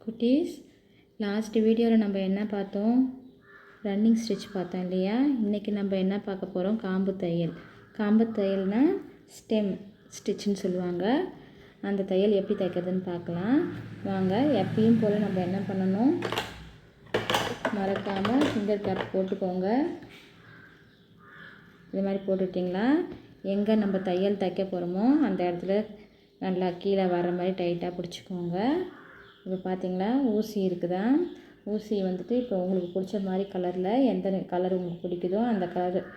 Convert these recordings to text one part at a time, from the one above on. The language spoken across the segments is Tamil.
குட்டீஸ், லாஸ்ட் வீடியோவில் நம்ம என்ன பார்த்தோம்? ரன்னிங் ஸ்டிச் பார்த்தோம் இல்லையா? இன்றைக்கி நம்ம என்ன பார்க்க போகிறோம்? காம்பு தையல். காம்பு தையல்னால் ஸ்டெம் ஸ்டிச்சுன்னு சொல்லுவாங்க. அந்த தையல் எப்படி தைக்கிறதுன்னு பார்க்கலாம் வாங்க. எப்பயும் போல் நம்ம என்ன பண்ணணும், மறக்காமல் ஃபிங்கர் கேப் போட்டுக்கோங்க. இது மாதிரி போட்டுட்டிங்களா, எங்கே நம்ம தையல் தைக்க போகிறோமோ அந்த இடத்துல நல்லா கீழே வர மாதிரி டைட்டாக பிடிச்சிக்கோங்க. இப்போ பார்த்தீங்களா, ஊசி இருக்குதா? ஊசி வந்துட்டு இப்போ உங்களுக்கு பிடிச்ச மாதிரி கலரில் எந்த கலர் உங்களுக்கு பிடிக்குதோ அந்த கலர்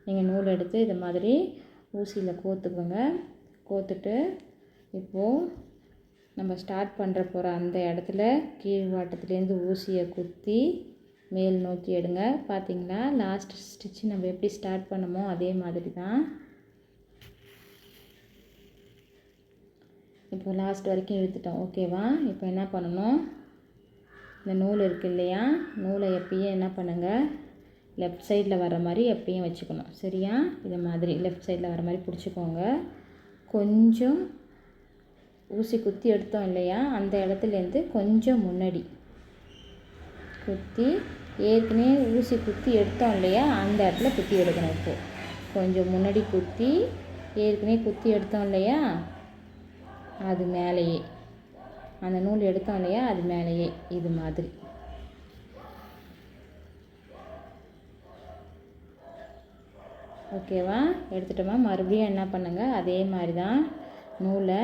நீங்கள் நூல் எடுத்து இது மாதிரி ஊசியில் கோத்துக்கோங்க. கோத்துட்டு இப்போது நம்ம ஸ்டார்ட் பண்ணுற போகிற அந்த இடத்துல கீழ் வாட்டத்துலேருந்து ஊசியை குத்தி மேல் நோக்கி எடுங்க. பார்த்தீங்களா, லாஸ்ட் ஸ்டிச்சு நம்ம எப்படி ஸ்டார்ட் பண்ணமோ அதே மாதிரி தான். இப்போ லாஸ்ட் வரைக்கும் இழுத்துட்டோம், ஓகேவா? இப்போ என்ன பண்ணணும், இந்த நூல் இருக்குது இல்லையா, நூலை எப்பயும் என்ன பண்ணுங்கள், லெஃப்ட் சைடில் வர மாதிரி எப்பயும் வச்சுக்கணும், சரியா? இதை மாதிரி லெஃப்ட் சைடில் வர மாதிரி பிடிச்சிக்கோங்க. கொஞ்சம் ஊசி குத்தி எடுத்தோம் இல்லையா, அந்த இடத்துலேருந்து கொஞ்சம் முன்னாடி குத்தி, ஏற்கனவே ஊசி குத்தி எடுத்தோம் இல்லையா அந்த இடத்துல குத்தி எடுக்கணும். இப்போது கொஞ்சம் முன்னாடி குத்தி, ஏற்கனவே குத்தி எடுத்தோம் இல்லையா அது மேலேயே, அந்த நூல் எடுத்தோம் இல்லையா அது மேலேயே இது மாதிரி. ஓகேவா? எடுத்துட்டோமா? மறுபடியும் என்ன பண்ணுங்கள், அதே மாதிரி தான் நூலை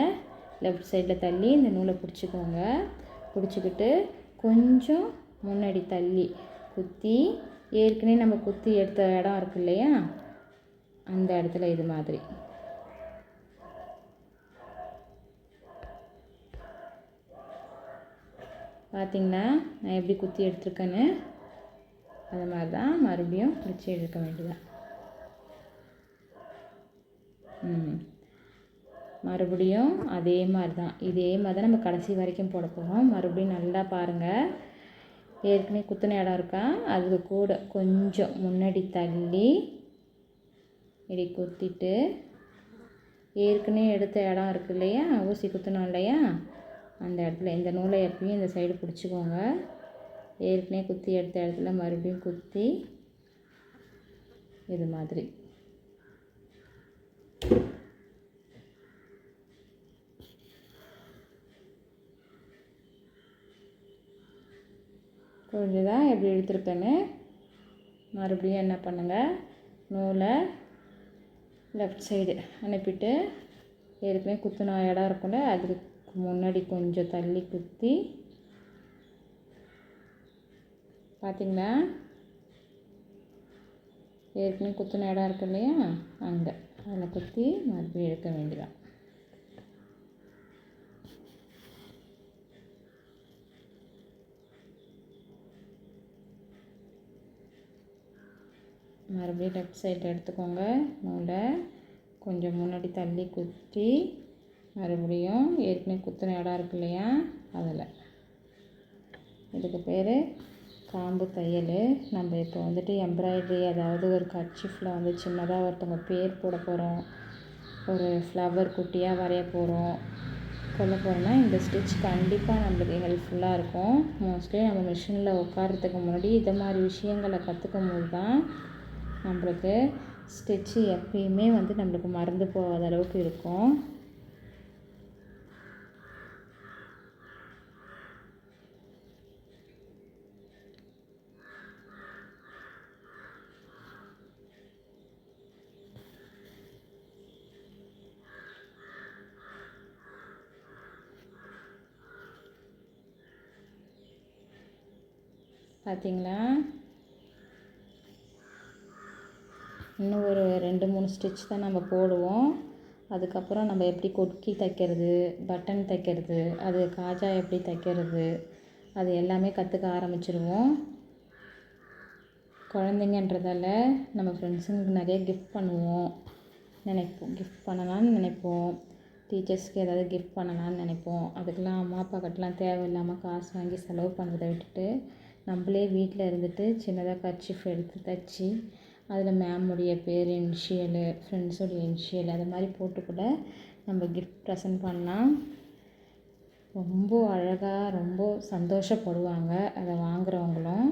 லெஃப்ட் சைடில் தள்ளி இந்த நூலை பிடிச்சிக்கோங்க. பிடிச்சிக்கிட்டு கொஞ்சம் முன்னாடி தள்ளி குத்தி, ஏற்கனவே நம்ம குத்தி எடுத்த இடம் இருக்கு இல்லையா அந்த இடத்துல இது மாதிரி. பார்த்திங்களா நான் எப்படி குத்தி எடுத்துருக்கேன்னு? அது மாதிரி தான் மறுபடியும் பிடிச்சி எடுக்க வேண்டியதான். மறுபடியும் அதே மாதிரி தான், இதே மாதிரி தான் நம்ம கடைசி வரைக்கும் போட போகிறோம். மறுபடியும் நல்லா பாருங்கள், ஏற்கனவே குத்தின இடம் இருக்கா அதுக்கு கூட கொஞ்சம் முன்னாடி தள்ளி இப்படி குத்திட்டு, ஏற்கனவே எடுத்த இடம் இருக்கு இல்லையா, ஊசி குத்தினோம் இல்லையா அந்த இடத்துல இந்த நூலை எப்பயும் இந்த சைடு பிடிச்சிக்கோங்க. ஏற்கனவே குத்தி எடுத்த இடத்துல மறுபடியும் குத்தி இது மாதிரி. புரிஞ்சுதா எப்படி எடுத்துருப்பேன்னு? மறுபடியும் என்ன பண்ணுங்கள், நூலை லெஃப்ட் சைடு அனுப்பிட்டு, ஏற்கனவே குத்தின இடம் இருக்கும்ல அதுக்கு முன்னாடி கொஞ்சம் தள்ளி குத்தி, பார்த்தீங்களா ஏற்கனவே குத்தின இடம் இருக்கு இல்லையா அங்கே அதில் குத்தி மறுபடியும் எடுக்க வேண்டியதான். மறுபடியும் லெஃப்ட் சைடில் எடுத்துக்கோங்க, நூலை கொஞ்சம் முன்னாடி தள்ளி குத்தி, மறுபடியும் ஏற்கனவே குத்தின இடம் இருக்கு இல்லையா அதில். இதுக்கு பேர் காம்பு தையல். நம்ம இப்போ வந்துட்டு எம்ப்ராய்டரி, அதாவது ஒரு கர்ச்சீஃபில் வந்து சின்னதாக ஒருத்தவங்க பேர் போட போகிறோம், ஒரு ஃப்ளவர் குட்டியாக வரைய போகிறோம், கொல்ல போகிறோன்னா இந்த ஸ்டிச் கண்டிப்பாக நம்மளுக்கு ஹெல்ப்ஃபுல்லாக இருக்கும். மோஸ்ட்லி நம்ம மிஷினில் உட்காரத்துக்கு முன்னாடி இதை மாதிரி விஷயங்களை கற்றுக்கும் போது தான் நம்மளுக்கு ஸ்டிச்சு எப்பயுமே வந்து நம்மளுக்கு மறந்து போகாத அளவுக்கு இருக்கும். பார்த்தீங்களா, இன்னும் ஒரு 2-3 ஸ்டிச் தான் நம்ம போடுவோம். அதுக்கப்புறம் நம்ம எப்படி கொக்கி தைக்கிறது, பட்டன் தைக்கிறது, அது காஜா எப்படி தைக்கிறது, அது எல்லாமே கற்றுக்க ஆரம்பிச்சிருவோம். குழந்தைங்கன்றதால நம்ம ஃப்ரெண்ட்ஸுங்களுக்கு நிறைய கிஃப்ட் பண்ணுவோம் நினைப்போம், கிஃப்ட் பண்ணலான்னு நினைப்போம், டீச்சர்ஸ்க்கு ஏதாவது கிஃப்ட் பண்ணலான்னு நினைப்போம். அதுக்கெல்லாம் அம்மா அப்பாக்கிட்டலாம் தேவையில்லாமல் காசு வாங்கி செலவு பண்ணுறதை விட்டுட்டு நம்மளே வீட்டில் இருந்துட்டு சின்னதாக கர்ச்சீஃப் எடுத்து தைச்சி அதில் மேமுடைய பேர், இனிஷியலு, ஃப்ரெண்ட்ஸோடைய இனிஷியல், அது மாதிரி போட்டு கூட நம்ம கிஃப்ட் ப்ரெசென்ட் பண்ணலாம். 2 3 ஸ்டிச் தான் நம்ம போடுவோம். அதுக்கப்புறம் நம்ம எப்படி கொக்கி தைக்கிறது, பட்டன் தைக்கிறது, அது எல்லாமே கற்றுக்க ஆரம்பிச்சிருவோம். குழந்தைங்கன்றதால நம்ம ஃப்ரெண்ட்ஸுங்களுக்கு நிறைய கிஃப்ட் பண்ணுவோம் நினைப்போம், டீச்சர்ஸ்க்கு ஏதாவது கிஃப்ட் பண்ணலான்னு நினைப்போம். அதுக்கெல்லாம் அம்மா அப்பாக்கிட்டலாம் தேவையில்லாமல் காசு வாங்கி செலவு பண்ணுறதை விட்டுட்டு நம்மளே வீட்டில் இருந்துட்டு சின்னதாக கர்ச்சீஃப் எடுத்து தைச்சி அதில் மேமுடைய பேர், இனிஷியலு, ஃப்ரெண்ட்ஸோடைய இனிஷியல், அது மாதிரி போட்டு கூட நம்ம கிஃப்ட் ப்ரெசென்ட் பண்ணலாம். ரொம்ப அழகாக ரொம்ப சந்தோஷப்படுவாங்க அதை வாங்குறவங்களும்.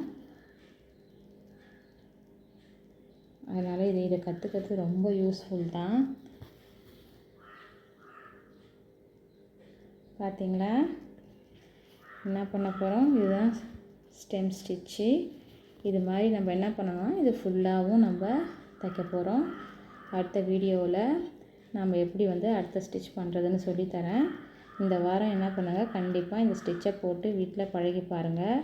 அதனால் இதை கற்றுக்கிறது ரொம்ப யூஸ்ஃபுல் தான். பார்த்தீங்களா, என்ன பண்ண போகிறோம், இதுதான் ஸ்டெம் ஸ்டிச்சு. இது மாதிரி நம்ம என்ன பண்ணணும், இது ஃபுல்லாகவும் நம்ம தைக்க போகிறோம். அடுத்த வீடியோவில் நம்ம எப்படி அடுத்த ஸ்டிச் பண்ணுறதுன்னு சொல்லித்தரேன். இந்த வாரம் என்ன பண்ணுங்கள், கண்டிப்பாக இந்த ஸ்டிச்சை போட்டு வீட்டில் பழகி பாருங்கள்.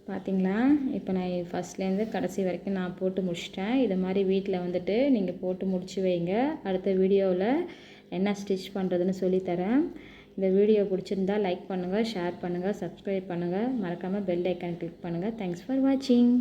பார்த்திங்களா, இப்போ நான் ஃபஸ்ட்லேருந்து கடைசி வரைக்கும் நான் போட்டு முடிச்சிட்டேன். இது மாதிரி வீட்டில் நீங்கள் போட்டு முடிச்சு வைங்க. அடுத்த வீடியோவில் என்ன ஸ்டிச் பண்ணுறதுன்னு சொல்லித்தரேன். இந்த வீடியோ பிடிச்சிருந்தா லைக் பண்ணுங்கள், ஷேர் பண்ணுங்கள், சப்ஸ்கிரைப் பண்ணுங்கள். மறக்காமல் பெல் ஐக்கான் கிளிக் பண்ணுங்கள். தேங்க்ஸ் ஃபார் வாட்சிங்.